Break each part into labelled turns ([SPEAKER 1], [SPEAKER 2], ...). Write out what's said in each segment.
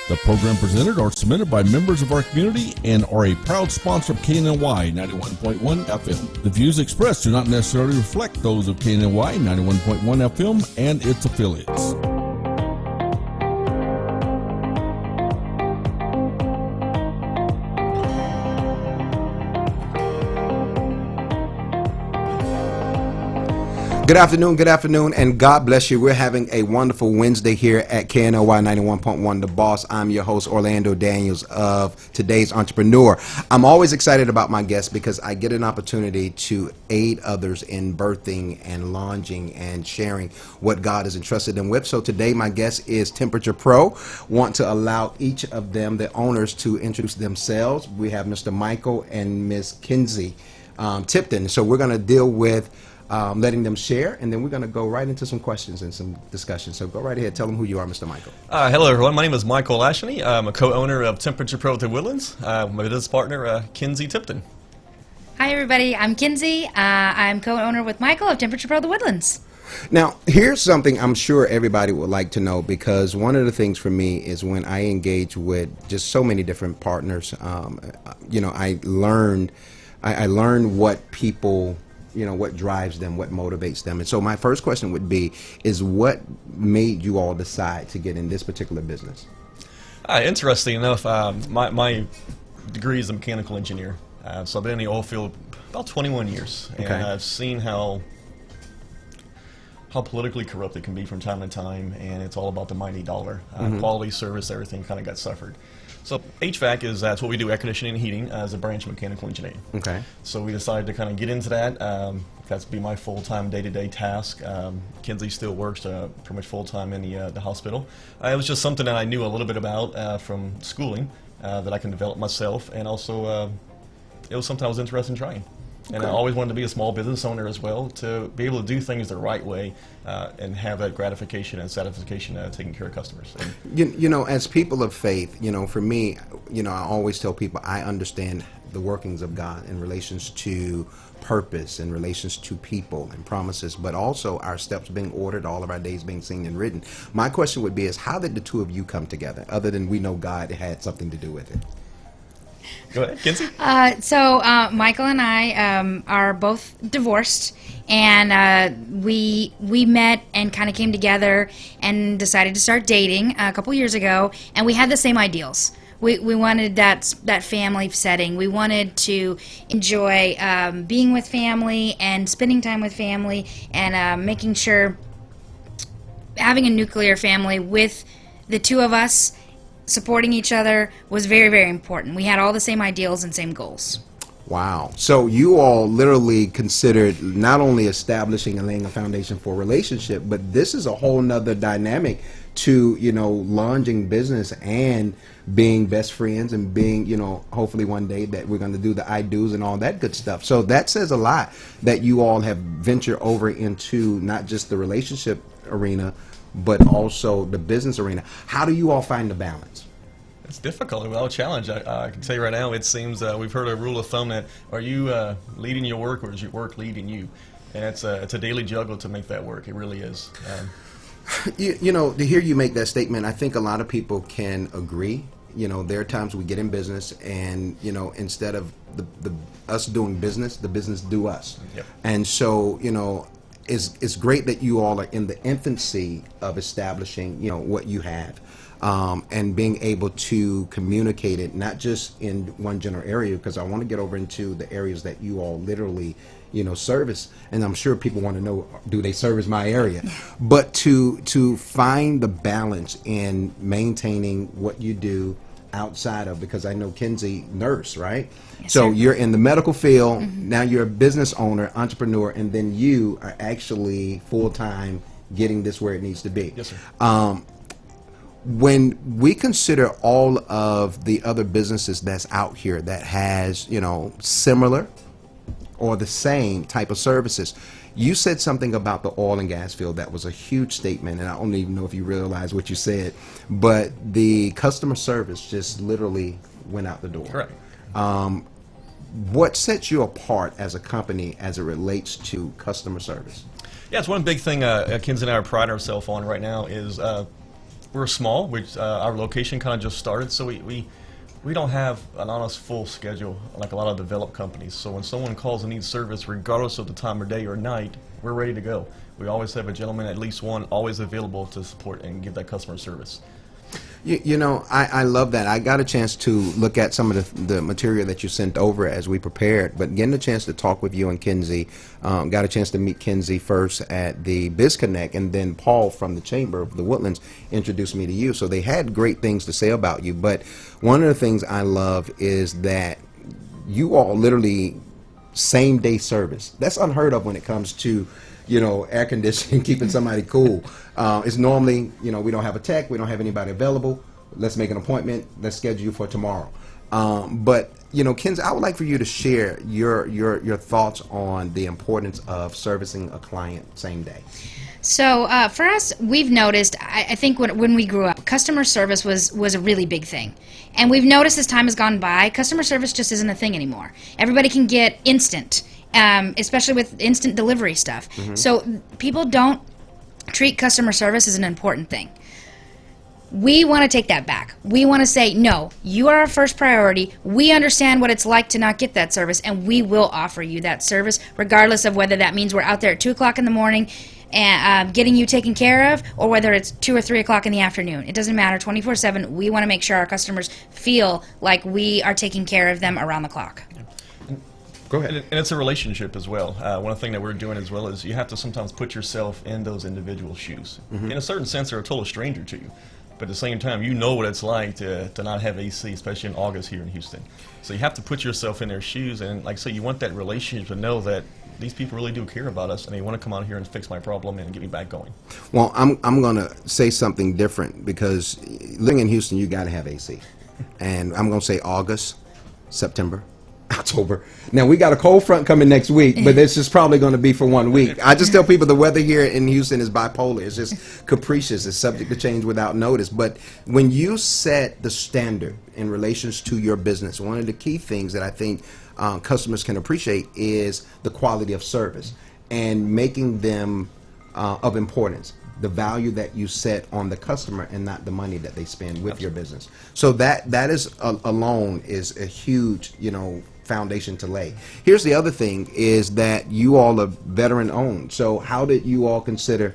[SPEAKER 1] The program presented are submitted by members of our community and are a proud sponsor of KNLY 91.1 FM. The views expressed do not necessarily reflect those of KNLY 91.1 FM and its affiliates.
[SPEAKER 2] Good afternoon, and God bless you. We're having a wonderful Wednesday here at KNLY 91.1 The Boss. I'm your host, Orlando Daniels, of Today's Entrepreneur. I'm always excited about my guests because I get an opportunity to aid others in birthing and launching and sharing what God has entrusted them with. So today my guest is Temperature Pro. Want to allow each of them, the owners, to introduce themselves. We have Mr. Michael and Ms. KNLY Tipton. So we're going to deal with letting them share, and then we're going to go right into some questions and some discussion. So go right ahead. Tell them who you are, Mr. Michael.
[SPEAKER 3] Hello, everyone. My name is Michael Ashley. I'm a co-owner of Temperature Pro at the Woodlands. My business partner, KNLY Tipton.
[SPEAKER 4] Hi, everybody. I'm KNLY. I'm co-owner with Michael of Temperature Pro the Woodlands.
[SPEAKER 2] Now, here's something I'm sure everybody would like to know, because one of the things for me is when I engage with just so many different partners, I learned what people, what drives them, what motivates them. And so my first question would be, is what made you all decide to get in this particular business?
[SPEAKER 3] Interesting enough, my degree is a mechanical engineer. So I've been in the oil field about 21 years.
[SPEAKER 2] Okay.
[SPEAKER 3] And I've seen how politically corrupt it can be from time to time, and it's all about the mighty dollar. Quality, service, everything kind of got suffered. So HVAC that's what we do, air conditioning and heating, as a branch of mechanical engineering.
[SPEAKER 2] Okay.
[SPEAKER 3] So we decided to kind of get into that. That's be my full-time day-to-day task. KNLY still works pretty much full-time in the hospital. It was just something that I knew a little bit about from schooling that I can develop myself, and also it was something I was interested in trying. And I always wanted to be a small business owner as well, to be able to do things the right way and have that gratification and satisfaction taking care of customers. And
[SPEAKER 2] as people of faith, for me, I always tell people I understand the workings of God in relations to purpose, in relations to people and promises, but also our steps being ordered, all of our days being seen and written. My question would be is, how did the two of you come together, other than we know God had something to do with it?
[SPEAKER 3] Go ahead, KNLY.
[SPEAKER 4] So Michael and I are both divorced, and we met and kind of came together and decided to start dating a couple years ago, and we had the same ideals. We wanted that family setting. We wanted to enjoy being with family and spending time with family, and making sure having a nuclear family with the two of us supporting each other was very, very important. We had all the same ideals and same goals.
[SPEAKER 2] Wow. So you all literally considered not only establishing and laying a foundation for a relationship, but this is a whole nother dynamic to, launching business and being best friends and being, hopefully one day that we're going to do the I do's and all that good stuff. So that says a lot that you all have ventured over into not just the relationship arena, but also the business arena. How do you all find the balance?
[SPEAKER 3] It's difficult. Well, a challenge. I can tell you right now, it seems we've heard a rule of thumb that are you leading your work, or is your work leading you? And it's a daily juggle to make that work. It really is.
[SPEAKER 2] To hear you make that statement, I think a lot of people can agree. There are times we get in business and, instead of the us doing business, the business do us.
[SPEAKER 3] Yep.
[SPEAKER 2] And so, it's great that you all are in the infancy of establishing, what you have, and being able to communicate it, not just in one general area, because I want to get over into the areas that you all literally, service. And I'm sure people want to know, do they service my area? But to find the balance in maintaining what you do outside of, because I know KNLY nurse, right?
[SPEAKER 4] Yes,
[SPEAKER 2] so
[SPEAKER 4] sir.
[SPEAKER 2] You're in the medical field, now you're a business owner, entrepreneur, and then you are actually full-time getting this where it needs to be.
[SPEAKER 3] Yes, sir.
[SPEAKER 2] When we consider all of the other businesses that's out here that has, similar or the same type of services, you said something about the oil and gas field that was a huge statement, and I don't even know if you realize what you said, but the customer service just literally went out the door.
[SPEAKER 3] Correct.
[SPEAKER 2] What sets you apart as a company as it relates to customer service?
[SPEAKER 3] Yeah, it's one big thing KNLY and I pride ourselves on right now is we're small. Our location kind of just started, so we don't have an honest full schedule like a lot of developed companies. So when someone calls and needs service, regardless of the time of day or night, we're ready to go. We always have a gentleman, at least one, always available to support and give that customer service.
[SPEAKER 2] You know, I love that. I got a chance to look at some of the material that you sent over as we prepared, but getting a chance to talk with you and Kenzie, got a chance to meet Kenzie first at the BizConnect, and then Paul from the Chamber of the Woodlands introduced me to you. So they had great things to say about you, but one of the things I love is that you all literally same-day service. That's unheard of when it comes to, you know, air conditioning, keeping somebody cool. It's normally, you know, we don't have a tech, we don't have anybody available. Let's make an appointment. Let's schedule you for tomorrow. But you know, Kenzie, I would like for you to share your thoughts on the importance of servicing a client same day.
[SPEAKER 4] So for us, we've noticed, I think when we grew up, customer service was a really big thing. And we've noticed as time has gone by, customer service just isn't a thing anymore. Everybody can get instant, especially with instant delivery stuff. So people don't treat customer service as an important thing. We want to take that back. We want to say, no, you are our first priority. We understand what it's like to not get that service, and we will offer you that service, regardless of whether that means we're out there at 2 o'clock in the morning and getting you taken care of, or whether it's 2 or 3 o'clock in the afternoon. It doesn't matter. 24/7, we want to make sure our customers feel like we are taking care of them around the clock.
[SPEAKER 2] Go ahead.
[SPEAKER 3] And it's a relationship as well. One thing that we're doing as well is you have to sometimes put yourself in those individual shoes. In a certain sense, they're a total stranger to you. But at the same time, you know what it's like to not have AC, especially in August here in Houston. So you have to put yourself in their shoes, and like I say, you want that relationship to know that these people really do care about us, and they want to come out here and fix my problem and get me back going.
[SPEAKER 2] Well, I'm going to say something different, because living in Houston, you got to have AC. And I'm going to say August, September, October. Now, we got a cold front coming next week, but this is probably going to be for 1 week. I just tell people the weather here in Houston is bipolar. It's just capricious. It's subject to change without notice. But when you set the standard in relations to your business, one of the key things that I think customers can appreciate is the quality of service and making them of importance. The value that you set on the customer and not the money that they spend with your business. So that is alone is a huge, you know, foundation to lay. Here's the other thing, is that you all are veteran owned. So how did you all consider,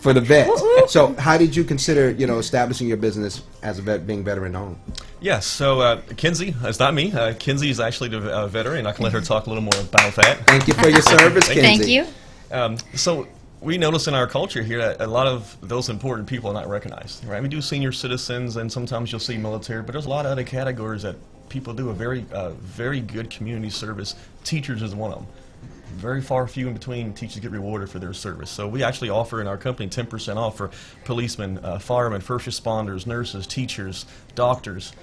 [SPEAKER 2] for the vets. So how did you consider, you know, establishing your business as a vet, being veteran owned?
[SPEAKER 3] Yes, so Kenzie, it's not me. Kenzie is actually the veteran. I can let her talk a little more about that.
[SPEAKER 2] Thank you for your service, Kenzie.
[SPEAKER 4] Thank you.
[SPEAKER 3] So we notice in our culture here that a lot of those important people are not recognized, right? We do senior citizens, and sometimes you'll see military, but there's a lot of other categories that people do a very good community service. Teachers is one of them. Very far few in between teachers get rewarded for their service. So we actually offer in our company 10% off for policemen, firemen, first responders, nurses, teachers, doctors,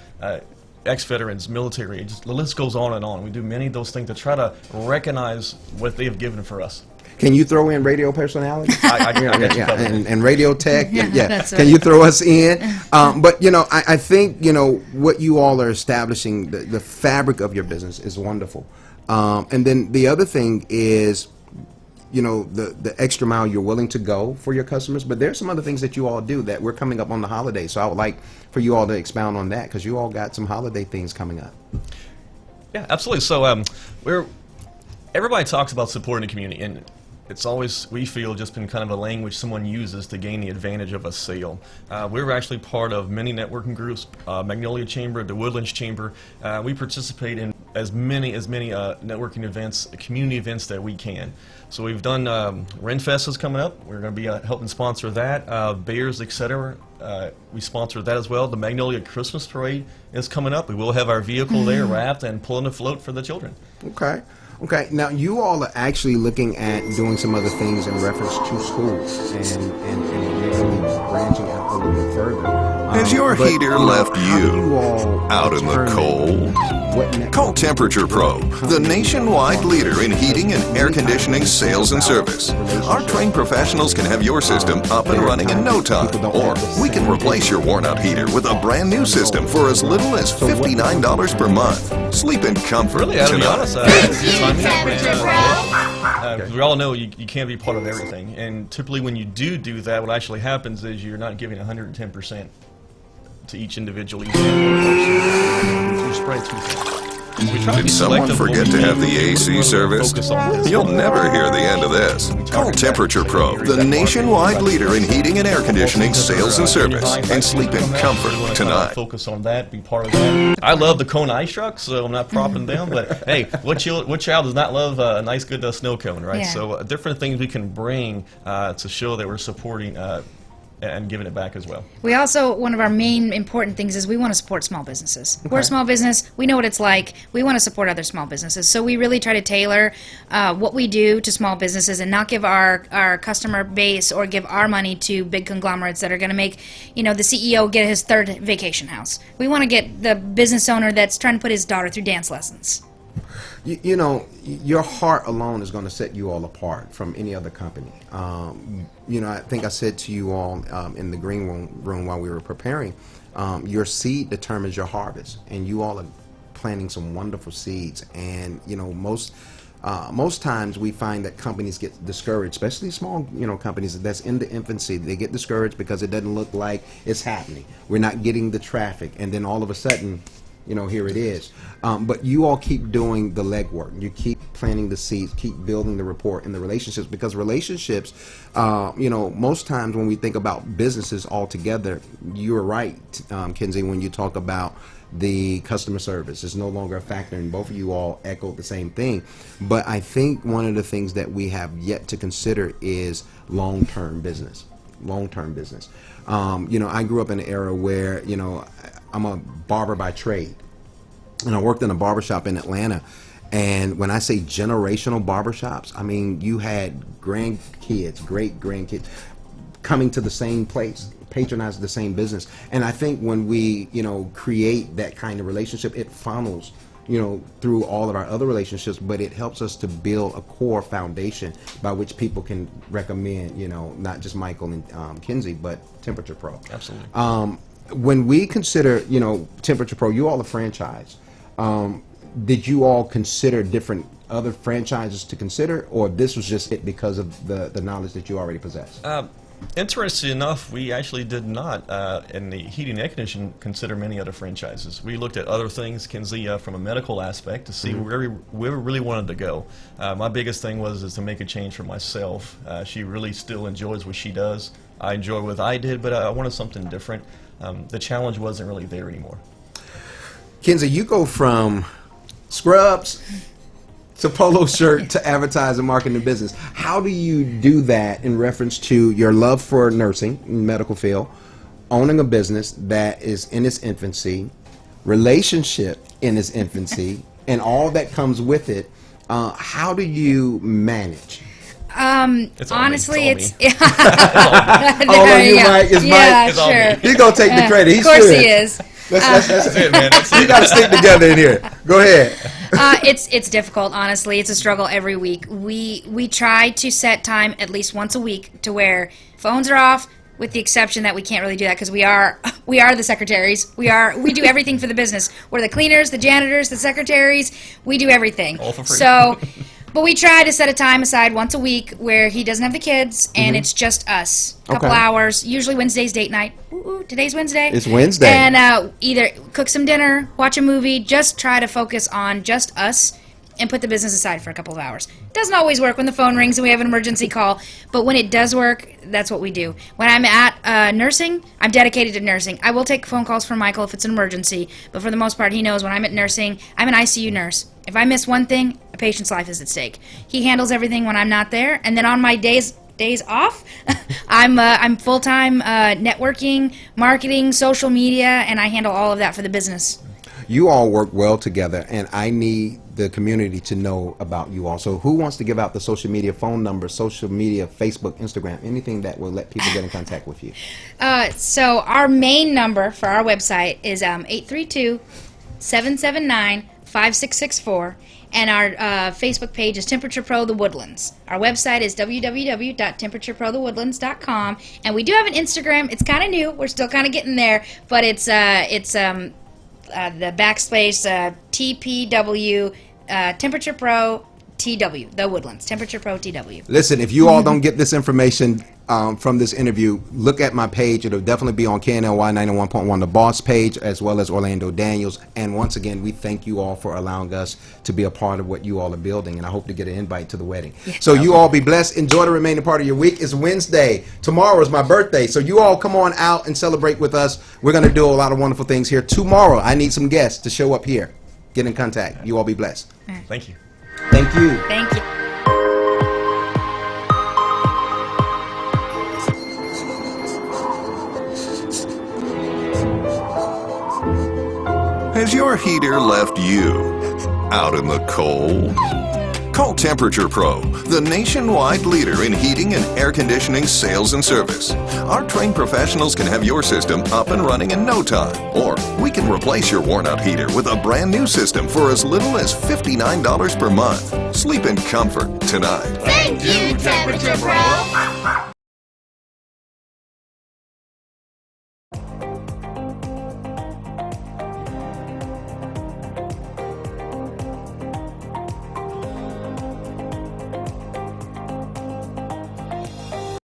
[SPEAKER 3] ex-veterans, military. The list goes on and on. We do many of those things to try to recognize what they have given for us.
[SPEAKER 2] Can you throw in radio personality?
[SPEAKER 3] I got you covered.
[SPEAKER 2] And radio tech?
[SPEAKER 4] That's
[SPEAKER 2] Can
[SPEAKER 4] right.
[SPEAKER 2] you throw us in? But, you know, I think, you know, what you all are establishing, the fabric of your business is wonderful. And then the other thing is, you know, the extra mile you're willing to go for your customers. But there's some other things that you all do that we're coming up on the holidays. So I would like for you all to expound on that, because you all got some holiday things coming up.
[SPEAKER 3] Yeah, absolutely. So everybody talks about supporting the community, and it's always, we feel, just been kind of a language someone uses to gain the advantage of a sale. We're actually part of many networking groups, Magnolia Chamber, the Woodlands Chamber. We participate in as many networking events, community events that we can. So we've done Renfest is coming up. We're going to be helping sponsor that. Bears, etc. We sponsor that as well. The Magnolia Christmas Parade is coming up. We will have our vehicle there wrapped and pulling a float for the children.
[SPEAKER 2] Okay, now you all are actually looking at doing some other things in reference to schools and really branching out a little bit further.
[SPEAKER 5] Has your
[SPEAKER 2] But,
[SPEAKER 5] heater
[SPEAKER 2] you know,
[SPEAKER 5] left
[SPEAKER 2] how do
[SPEAKER 5] you
[SPEAKER 2] all
[SPEAKER 5] out in the
[SPEAKER 2] determine
[SPEAKER 5] cold?
[SPEAKER 2] what network-
[SPEAKER 5] Call Temperature Probe, the nationwide leader in heating and air conditioning sales and service. Our trained professionals can have your system up and running in no time, or we can replace your worn-out heater with a brand new system for as little as $59 per month. Sleep in comfort
[SPEAKER 3] Really, to be
[SPEAKER 5] tonight.
[SPEAKER 3] honest, it's time. We all know you can't be part of everything, and typically when you do that, what actually happens is you're not giving 110% to each individual event. You're spread too thin. We try to
[SPEAKER 5] Did
[SPEAKER 3] be
[SPEAKER 5] someone
[SPEAKER 3] selective
[SPEAKER 5] forget
[SPEAKER 3] when
[SPEAKER 5] to
[SPEAKER 3] we
[SPEAKER 5] have
[SPEAKER 3] do.
[SPEAKER 5] the AC
[SPEAKER 3] We really
[SPEAKER 5] serviced?
[SPEAKER 3] focus on this.
[SPEAKER 5] You'll never hear the end of this. Call Temperature Pro, the nationwide leader in heating and air conditioning sales and service, and sleep in comfort tonight.
[SPEAKER 3] Focus on that, be part of that. I love the cone ice trucks, so I'm not propping them, but hey, what child does not love a nice good snow cone, right?
[SPEAKER 4] Yeah.
[SPEAKER 3] So different things we can bring to show that we're supporting and giving it back as well.
[SPEAKER 4] We also, one of our main important things is we want to support small businesses. We're a small business. We know what it's like. We want to support other small businesses. So we really try to tailor what we do to small businesses and not give our customer base or give our money to big conglomerates that are going to make, the CEO get his third vacation house. We want to get the business owner that's trying to put his daughter through dance lessons.
[SPEAKER 2] Your heart alone is going to set you all apart from any other company. I think I said to you all in the green room while we were preparing, your seed determines your harvest, and you all are planting some wonderful seeds. And most times we find that companies get discouraged, especially small companies that's in the infancy. They get discouraged because it doesn't look like it's happening. We're not getting the traffic, and then all of a sudden, here it is. But you all keep doing the legwork. You keep planting the seeds, keep building the rapport and the relationships, because relationships, most times when we think about businesses altogether, you're right, Kenzie, when you talk about the customer service. It's no longer a factor, and both of you all echoed the same thing. But I think one of the things that we have yet to consider is long-term business. Long-term business. I grew up in an era where, I'm a barber by trade, and I worked in a barbershop in Atlanta. And when I say generational barbershops, I mean you had grandkids, great grandkids coming to the same place, patronize the same business. And I think when we, create that kind of relationship, it funnels, through all of our other relationships, but it helps us to build a core foundation by which people can recommend, not just Michael and Kenzie, but Temperature Pro.
[SPEAKER 3] Absolutely.
[SPEAKER 2] When we consider, Temperature Pro, you all a franchise. Did you all consider different other franchises to consider, or this was just it because of the knowledge that you already possess?
[SPEAKER 3] Interesting enough, we actually did not, in the heating and air conditioning, consider many other franchises. We looked at other things, Kenzie, from a medical aspect to see where we really wanted to go. My biggest thing is to make a change for myself. She really still enjoys what she does. I enjoy what I did, but I wanted something different. The challenge wasn't really there anymore.
[SPEAKER 2] Kenzie, you go from scrubs to polo shirt to advertising, marketing, and business. How do you do that in reference to your love for nursing, medical field, owning a business that is in its infancy, relationship in its infancy, and all that comes with it? How do you manage?
[SPEAKER 4] Honestly,
[SPEAKER 3] it's
[SPEAKER 4] there you go.
[SPEAKER 2] Mike. It's
[SPEAKER 4] yeah,
[SPEAKER 2] Mike.
[SPEAKER 4] sure.
[SPEAKER 2] He's gonna take the credit. He
[SPEAKER 4] Of course
[SPEAKER 2] should.
[SPEAKER 4] he is.
[SPEAKER 2] That's
[SPEAKER 3] it, man. That's
[SPEAKER 2] you
[SPEAKER 3] it.
[SPEAKER 2] got to stick together in here. Go ahead.
[SPEAKER 4] It's difficult, honestly. It's a struggle every week. We try to set time at least once a week to where phones are off, with the exception that we can't really do that because we are the secretaries. We do everything for the business. We're the cleaners, the janitors, the secretaries. We do everything.
[SPEAKER 3] All for free.
[SPEAKER 4] So, but we try to set a time aside once a week where he doesn't have the kids and it's just us. A couple
[SPEAKER 2] Okay.
[SPEAKER 4] hours. Usually Wednesday's date night. Ooh, today's Wednesday.
[SPEAKER 2] It's Wednesday.
[SPEAKER 4] And either cook some dinner, watch a movie, just try to focus on just us and put the business aside for a couple of hours. Doesn't always work when the phone rings and we have an emergency call, but when it does work, that's what we do. When I'm at nursing, I'm dedicated to nursing. I will take phone calls from Michael if it's an emergency, but for the most part, he knows when I'm at nursing, I'm an ICU nurse. If I miss one thing, a patient's life is at stake. He handles everything when I'm not there, and then on my days off, I'm full-time networking, marketing, social media, and I handle all of that for the business.
[SPEAKER 2] You all work well together, and I need the community to know about you all. So who wants to give out the social media phone number, social media, Facebook, Instagram, anything that will let people get in contact with you?
[SPEAKER 4] So our main number for our website is 832-779-5664, and our Facebook page is Temperature Pro The Woodlands. Our website is www.temperatureprothewoodlands.com, and we do have an Instagram. It's kind of new. We're still kind of getting there, but it's the backspace TPW Temperature Pro TW, The Woodlands, Temperature Pro TW.
[SPEAKER 2] Listen, if you all don't get this information from this interview, look at my page. It'll definitely be on KNLY 91.1, the Boss page, as well as Orlando Daniels. And once again, we thank you all for allowing us to be a part of what you all are building. And I hope to get an invite to the wedding. So you all be blessed. Enjoy the remaining part of your week. It's Wednesday. Tomorrow is my birthday. So you all come on out and celebrate with us. We're going to do a lot of wonderful things here. Tomorrow, I need some guests to show up here. Get in contact. You all be blessed.
[SPEAKER 3] Thank you.
[SPEAKER 2] Thank you.
[SPEAKER 4] Thank you.
[SPEAKER 5] Has your heater left you out in the cold? Call Temperature Pro, the nationwide leader in heating and air conditioning sales and service. Our trained professionals can have your system up and running in no time, or we can replace your worn-out heater with a brand new system for as little as $59 per month. Sleep in comfort tonight.
[SPEAKER 6] Thank you, Temperature Pro.